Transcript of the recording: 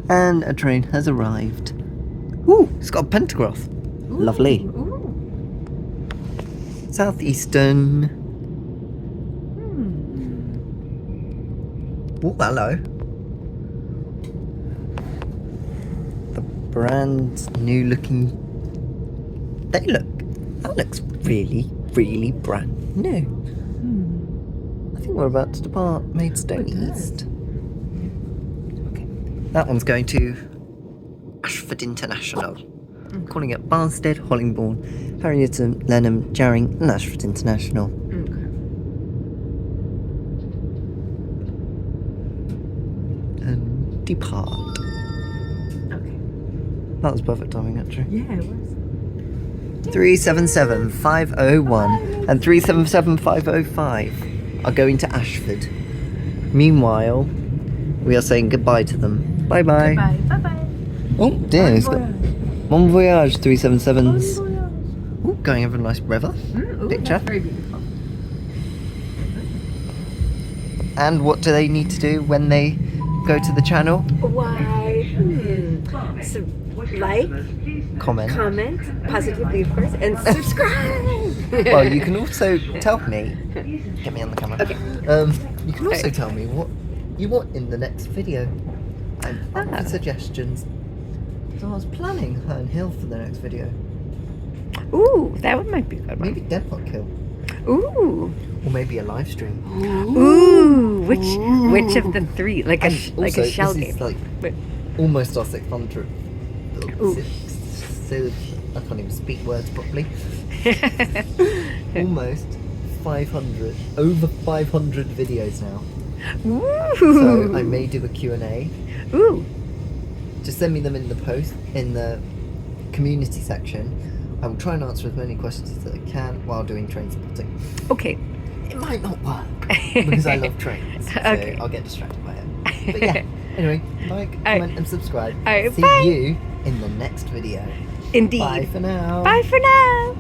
And a train has arrived. Ooh, it's got a pantograph. Lovely. Ooh. Southeastern. Oh, hello. The brand new looking. That looks really, really brand new. I think we're about to depart Maidstone East. Okay. That one's going to Ashford International. Calling it Barnstead, Hollingbourne, Harrietton, Lenham, Jarring, and Ashford International. Okay. And depart. Okay. That was perfect timing, actually. Yeah, it was. 377-501 and 377-505 are going to Ashford. Meanwhile, we are saying goodbye to them. Bye bye. Bye. Bye. Bye. Oh dear, it's got Bon Voyage 377s. Ooh, going over a nice river. Picture. That's very beautiful. And what do they need to do when they go to the channel? Why? So, like, comment, positively of course, and subscribe. Well, you can also tell me. Get me on the camera. Okay. You can also tell me what you want in the next video and other suggestions. So I was planning Herne Hill for the next video. Ooh, that one might be a good one. Maybe Depot Hill. Ooh. Or maybe a live stream. Ooh. Which of the three? Like a shell this game. is like Wait. almost our 600. Ooh. I can't even speak words properly. Almost 500, over 500 videos now. Ooh. So I may do a Q&A. Ooh. Just send me them in the post, in the community section. I will try and answer as many questions as I can while doing train spotting. Okay. It might not work because I love trains, so Okay. I'll get distracted by it. But yeah, anyway, like, comment and subscribe. Alright, See bye. you in the next video. Indeed. Bye for now. Bye for now.